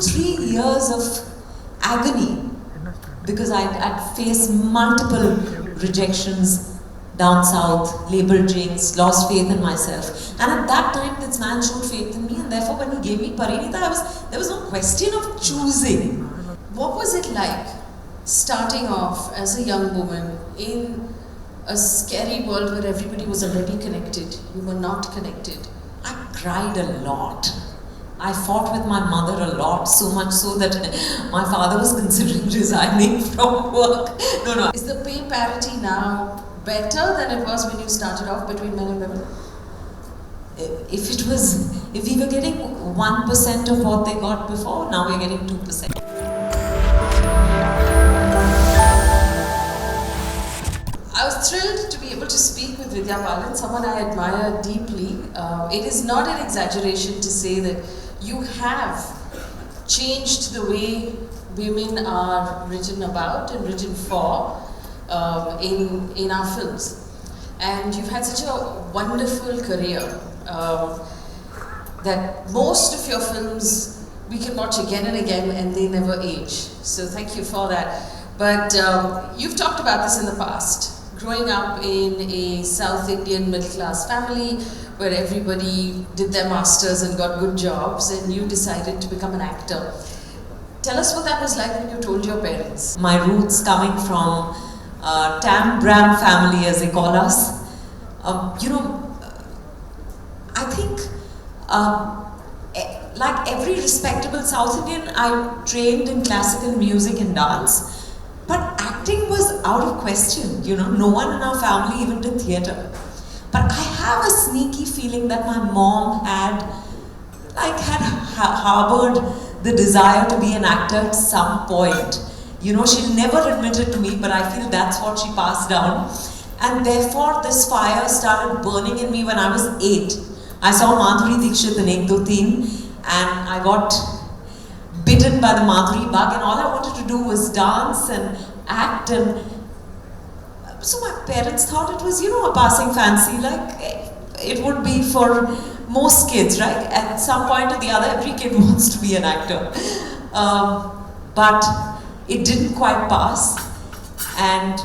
3 years of agony because I'd faced multiple rejections down south, labelled jinx, lost faith in myself. And at that time, this man showed faith in me, and therefore, when he gave me Parinita, there was no question of choosing. What was it like starting off as a young woman in a scary world where everybody was already connected? You were not connected. I cried a lot. I fought with my mother a lot, so much so that my father was considering resigning from work. No. Is the pay parity now better than it was when you started off between men and women? If we were getting 1% of what they got before, now we're getting 2%. I was thrilled to be able to speak with Vidya Balan, someone I admire deeply. It is not an exaggeration to say that you have changed the way women are written about and written for in our films. And you've had such a wonderful career that most of your films we can watch again and again and they never age. So thank you for that. But you've talked about this in the past. Growing up in a South Indian middle-class family where everybody did their masters and got good jobs, and you decided to become an actor. Tell us what that was like when you told your parents. My roots coming from Tam Bram family, as they call us. I think like every respectable South Indian, I trained in classical music and dance. But acting was out of question, no one in our family even did theatre. But I have a sneaky feeling that my mom had harbored the desire to be an actor at some point. She never admitted to me, but I feel that's what she passed down. And therefore, this fire started burning in me when I was 8. I saw Madhuri Dixit in Ek Do Teen, and I got bitten by the Madhuri bug, and all I wanted to do was dance and act. And so my parents thought it was, a passing fancy, like it would be for most kids, right? At some point or the other, every kid wants to be an actor. But it didn't quite pass. And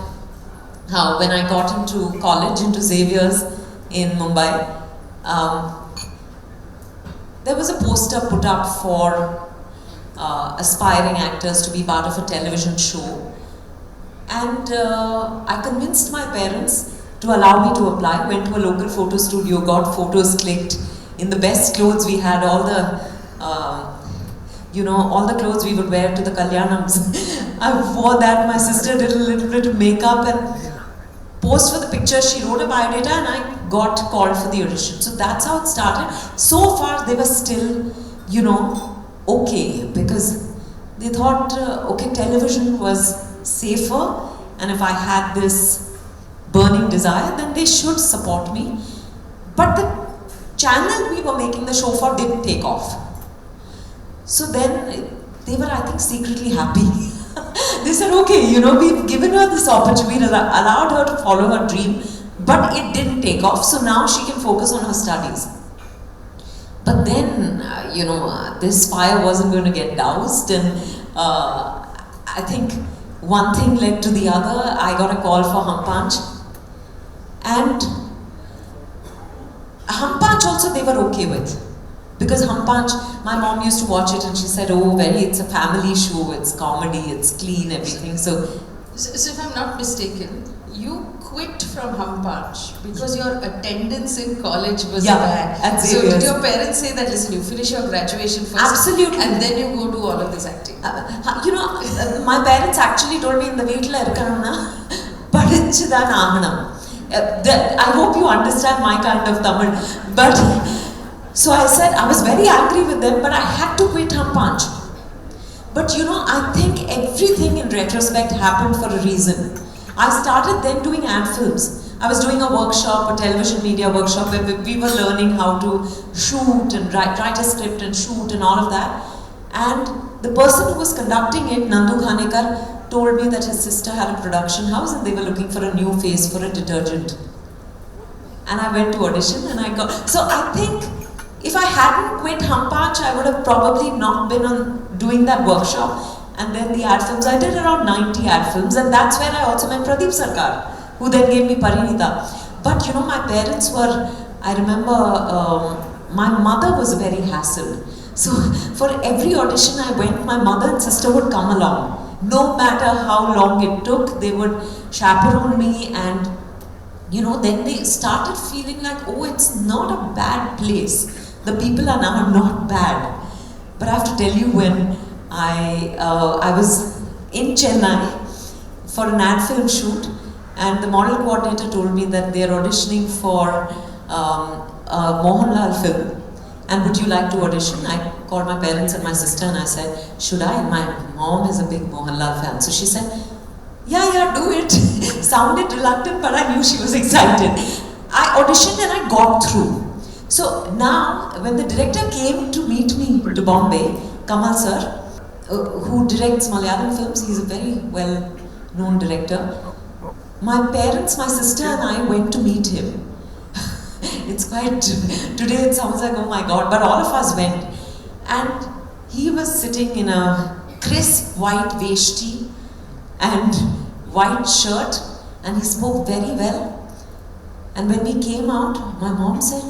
when I got into college, into Xavier's in Mumbai, there was a poster put up for aspiring actors to be part of a television show. And I convinced my parents to allow me to apply. Went to a local photo studio, got photos clicked in the best clothes we had, all the clothes we would wear to the Kalyanams. I wore that. My sister did a little bit of makeup and posed for the picture. She wrote a biodata and I got called for the audition. So that's how it started. So far they were still, okay, because they thought, television was safer, and if I had this burning desire, then they should support me. But the channel we were making the show for didn't take off. So then they were, I think, secretly happy. They said, okay, we've given her this opportunity, we allowed her to follow her dream, but it didn't take off, so now she can focus on her studies. But then, this fire wasn't going to get doused, and I think one thing led to the other. I got a call for Paanch, and Paanch also they were okay with, because Paanch, my mom used to watch it and she said, it's a family show, it's comedy, it's clean, everything. So if I'm not mistaken, you quit from Paanch because your attendance in college was bad. So did your parents say that, listen, you finish your graduation first, absolutely, and then you go do all of this acting? My parents actually told me in the veetla irukkanumna padichidhan aaganam. I hope you understand my kind of Tamil. But so I said, I was very angry with them, but I had to quit Paanch. But I think everything in retrospect happened for a reason. I started then doing ad films. I was doing a workshop, a television media workshop, where we were learning how to shoot and write a script and shoot and all of that. And the person who was conducting it, Nandu Khanekar, told me that his sister had a production house and they were looking for a new face for a detergent. And I went to audition and I got... So I think if I hadn't quit Paanch, I would have probably not been on doing that workshop. And then the ad films, I did around 90 ad films, and that's when I also met Pradeep Sarkar, who then gave me Parinita. But you know, my parents were, I remember, my mother was very hassled. So for every audition I went, my mother and sister would come along. No matter how long it took, they would chaperone me, and you know, then they started feeling like, oh, it's not a bad place. The people are now not bad. But I have to tell you, when I was in Chennai for an ad film shoot, and the model coordinator told me that they are auditioning for a Mohanlal film, and would you like to audition? I called my parents and my sister and I said, should I? And my mom is a big Mohanlal fan, so she said, yeah, do it. Sounded reluctant, but I knew she was excited. I auditioned and I got through. So now, when the director came to meet me to Bombay, Kamal sir, who directs Malayalam films, he's a very well-known director. My parents, my sister and I went to meet him. It's quite, today it sounds like, oh my God, but all of us went. And he was sitting in a crisp white veshti and white shirt, and he spoke very well. And when we came out, my mom said,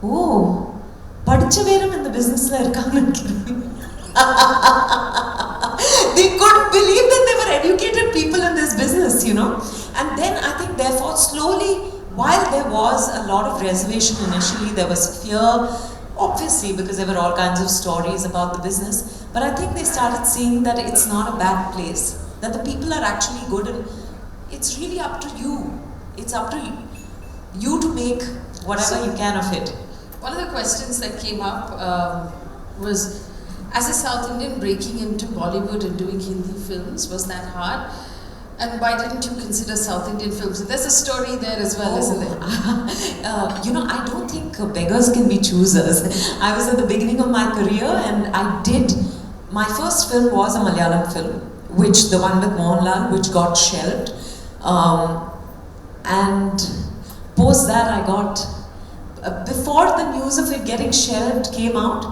oh, padicha veram in the business la irukanga. They couldn't believe that there were educated people in this business, you know. And then I think therefore slowly, while there was a lot of reservation initially, there was fear, obviously, because there were all kinds of stories about the business, but I think they started seeing that it's not a bad place, that the people are actually good, and it's really up to you. It's up to you to make whatever you can of it. One of the questions that came up was, as a South Indian breaking into Bollywood and doing Hindi films, was that hard? And why didn't you consider South Indian films? There's a story there as well, isn't there? You know, I don't think beggars can be choosers. I was at the beginning of my career, and my first film was a Malayalam film, the one with Mohanlal, which got shelved. And post that I got, before the news of it getting shelved came out,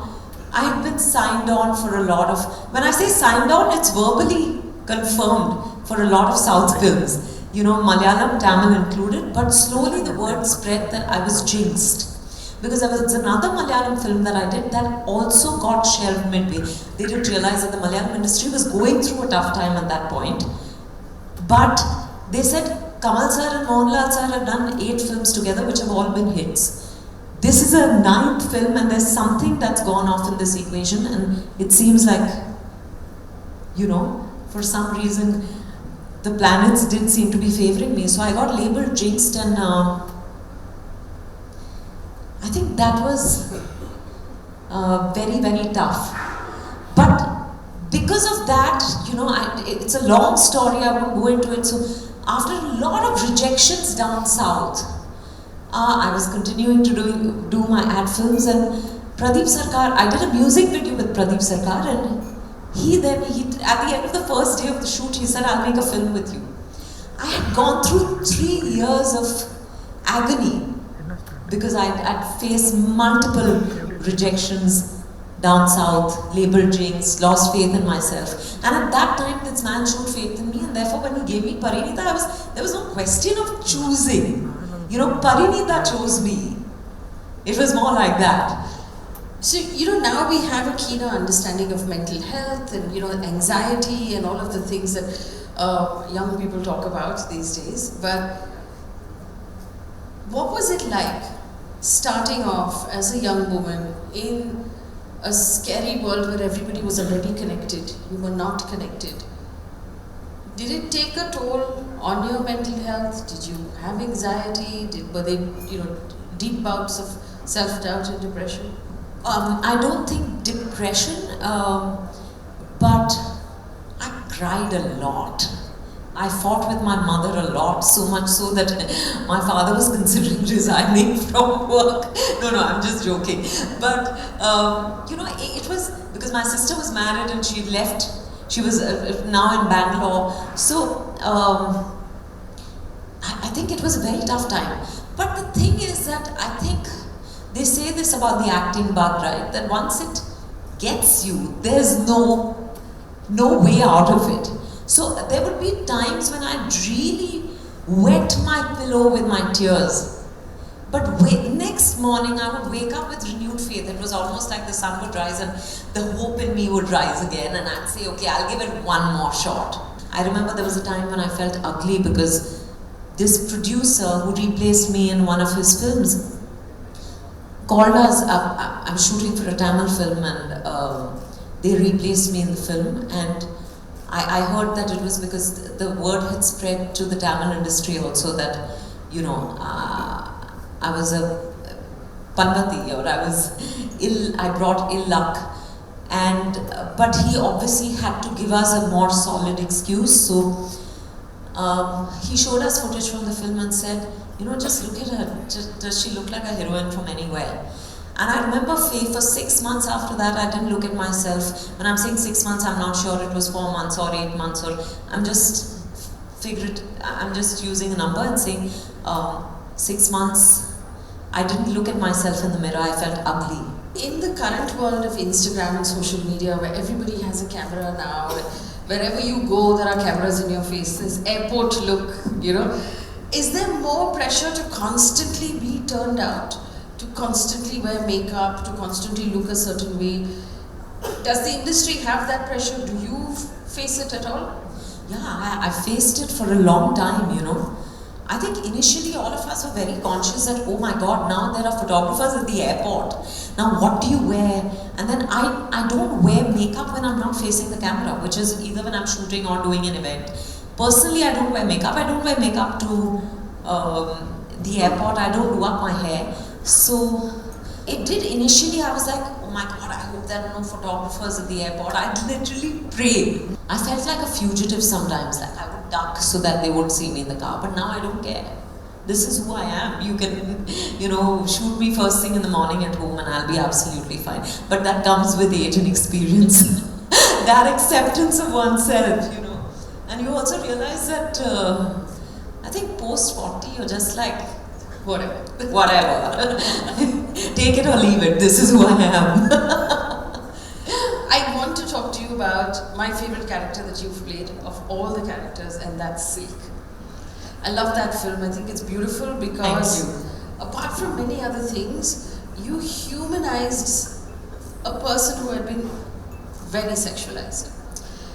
I had been signed on for a lot of, when I say signed on, it's verbally confirmed for a lot of South films, you know, Malayalam, Tamil included, but slowly the word spread that I was jinxed. Because there was another Malayalam film that I did that also got shelved midway. They didn't realize that the Malayalam industry was going through a tough time at that point. But they said, Kamal sir and Mohanlal sir have done 8 films together, which have all been hits. This is a 9th film, and there's something that's gone off in this equation, and it seems like, you know, for some reason, the planets didn't seem to be favoring me. So I got labeled jinxed, and I think that was very, very tough. But because of that, you know, it's a long story, I won't go into it. So after a lot of rejections down south, I was continuing to do my ad films, and Pradeep Sarkar, I did a music video with Pradeep Sarkar, and he at the end of the first day of the shoot, he said, I'll make a film with you. I had gone through 3 years of agony because I'd faced multiple rejections down south, labeled jinx, lost faith in myself. And at that time, this man showed faith in me, and therefore when he gave me Parinita, there was no question of choosing. You know, Parinita chose me. It was more like that. So, you know, now we have a keener understanding of mental health and, you know, anxiety and all of the things that young people talk about these days. But what was it like starting off as a young woman in a scary world where everybody was already connected, you were not connected? Did it take a toll on your mental health? Did you have anxiety? Were they, you know, deep bouts of self-doubt and depression? I don't think depression, but I cried a lot. I fought with my mother a lot, so much so that my father was considering resigning from work. No, I'm just joking. But, you know, it was because my sister was married and she left. She was now in Bangalore. So, I think it was a very tough time. But the thing is that I think they say this about the acting bug, right? That once it gets you, there's no way out of it. So there would be times when I'd really wet my pillow with my tears. But next morning I would wake up with renewed faith. It was almost like the sun would rise and the hope in me would rise again, and I'd say, okay, I'll give it one more shot. I remember there was a time when I felt ugly because this producer who replaced me in one of his films called us up. I'm shooting for a Tamil film, and they replaced me in the film, and I heard that it was because the word had spread to the Tamil industry also that, you know, I was a Panvati, or I brought ill luck, and but he obviously had to give us a more solid excuse. So he showed us footage from the film and said, you know, just look at her. Does she look like a heroine from anywhere? And I remember Faye, for 6 months after that, I didn't look at myself. When I'm saying 6 months, I'm not sure it was 4 months or 8 months, or I'm just using a number and saying 6 months, I didn't look at myself in the mirror, I felt ugly. In the current world of Instagram and social media, where everybody has a camera now, wherever you go, there are cameras in your face, this airport look, you know, is there more pressure to constantly be turned out? To constantly wear makeup, to constantly look a certain way? Does the industry have that pressure? Do you face it at all? Yeah, I faced it for a long time, you know. I think initially all of us were very conscious that, oh my God, now there are photographers at the airport. Now what do you wear? And then I don't wear makeup when I'm not facing the camera, which is either when I'm shooting or doing an event. Personally, I don't wear makeup. I don't wear makeup to the airport. I don't do up my hair. So it did initially, I was like, oh my God, I hope there are no photographers at the airport. I'd literally pray. I felt like a fugitive sometimes, like I would duck so that they won't see me in the car, but now I don't care. This is who I am. You can, you know, shoot me first thing in the morning at home and I'll be absolutely fine. But that comes with age and experience. That acceptance of oneself, you know. And you also realize that, I think post 40, you're just like, whatever. Take it or leave it. This is who I am. I want to talk to you about my favorite character that you've played of all the characters, and that's Silk. I love that film. I think it's beautiful because apart from many other things, you humanized a person who had been very sexualized.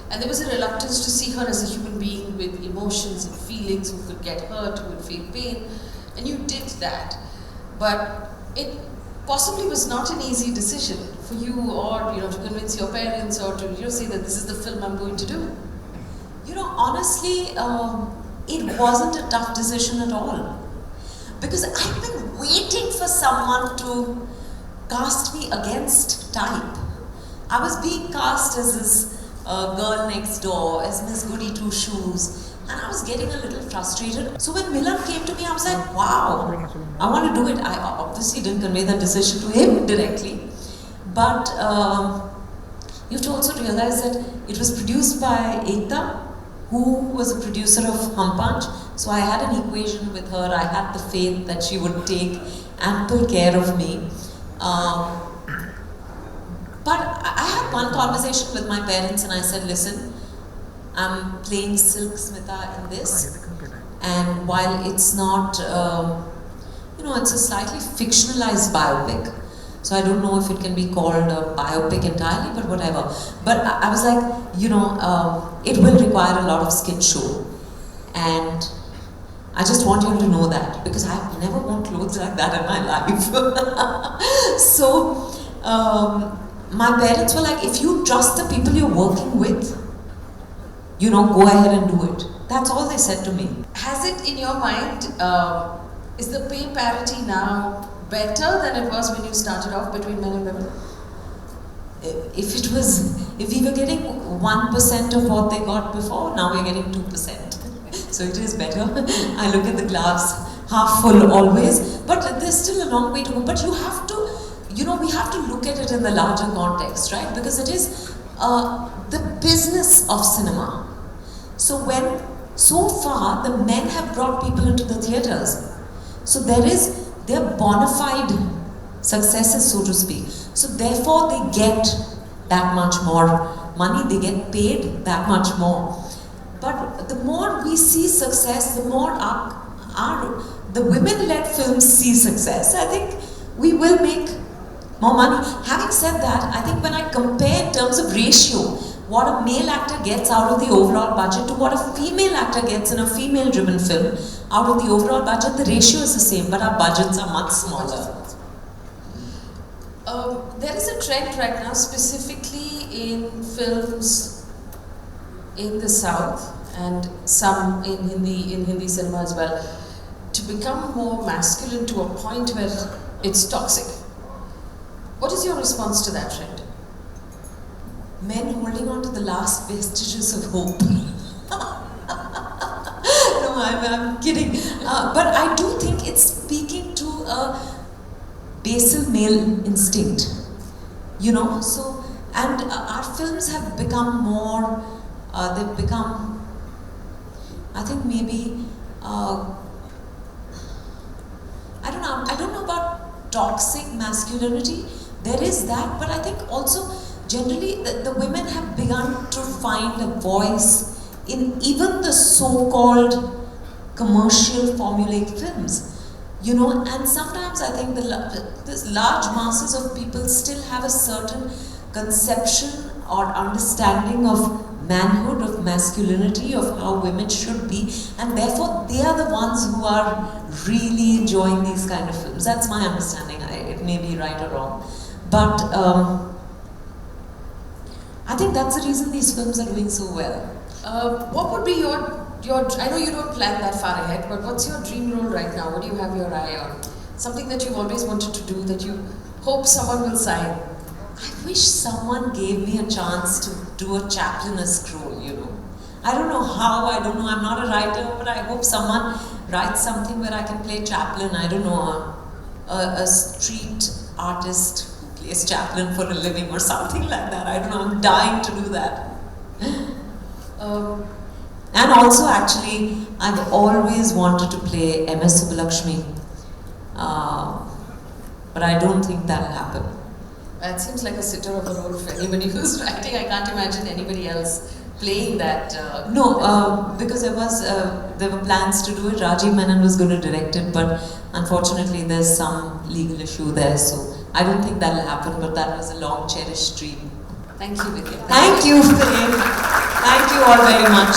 And there was a reluctance to see her as a human being with emotions and feelings, who could get hurt, who would feel pain. And you did that. But it possibly was not an easy decision for you, or, you know, to convince your parents, or to, you know, say that this is the film I'm going to do. You know, honestly, it wasn't a tough decision at all. Because I've been waiting for someone to cast me against type. I was being cast as this girl next door, as Miss Goody Two Shoes. And I was getting a little frustrated. So when Milan came to me, I was like, wow, I want to do it. I obviously didn't convey that decision to him directly. But you have to also realize that it was produced by Ekta, who was a producer of Paanch. So I had an equation with her. I had the faith that she would take ample care of me. But I had one conversation with my parents and I said, listen, I'm playing Silk Smitha in this, and while it's not, you know, it's a slightly fictionalized biopic, so I don't know if it can be called a biopic entirely, but whatever. But I was like, you know, it will require a lot of skin show, and I just want you to know that, because I've never worn clothes like that in my life. So my parents were like, if you trust the people you're working with, you know, go ahead and do it. That's all they said to me. Has it in your mind, is the pay parity now better than it was when you started off between men and women? If we were getting 1% of what they got before, now we're getting 2%. So it is better. I look at the glass half full always, but there's still a long way to go. But you have to, you know, we have to look at it in the larger context, right? Because it is the business of cinema. So far the men have brought people into the theatres. So they're bona fide successes, so to speak. So therefore they get that much more money, they get paid that much more. But the more we see success, the more the women-led films see success, I think we will make more money. Having said that, I think when I compare in terms of ratio, what a male actor gets out of the overall budget to what a female actor gets in a female-driven film, out of the overall budget, the ratio is the same, but our budgets are much smaller. There is a trend right now, specifically in films in the South and some in Hindi cinema as well, to become more masculine to a point where it's toxic. What is your response to that trend? Men holding on to the last vestiges of hope. No, I'm kidding. But I do think it's speaking to a basal male instinct. You know, so, and our films have become more, they've become, I think maybe, I don't know about toxic masculinity. There is that, but I think also generally the women have begun to find a voice in even the so-called commercial formulaic films. You know, and sometimes I think this large masses of people still have a certain conception or understanding of manhood, of masculinity, of how women should be, and therefore they are the ones who are really enjoying these kind of films. That's my understanding. It may be right or wrong, but I think that's the reason these films are doing so well. What would be your I know you don't plan that far ahead, but what's your dream role right now? What do you have your eye on? Something that you've always wanted to do that you hope someone will sign? I wish someone gave me a chance to do a Chaplin-esque role, you know. I don't know how, I don't know, I'm not a writer, but I hope someone writes something where I can play Chaplin. I don't know, a street artist who plays Chaplin for a living or something like that. I don't know, I'm dying to do that. And also, actually, I've always wanted to play MS Subbulakshmi, but I don't think that'll happen. That seems like a sitter of a role for anybody who's writing. I can't imagine anybody else playing that. No, because there were plans to do it. Rajiv Menon was going to direct it, but unfortunately, there's some legal issue there, so I don't think that'll happen. But that was a long cherished dream. Thank you, Vidya. Thank you, Faye. Thank you all very much.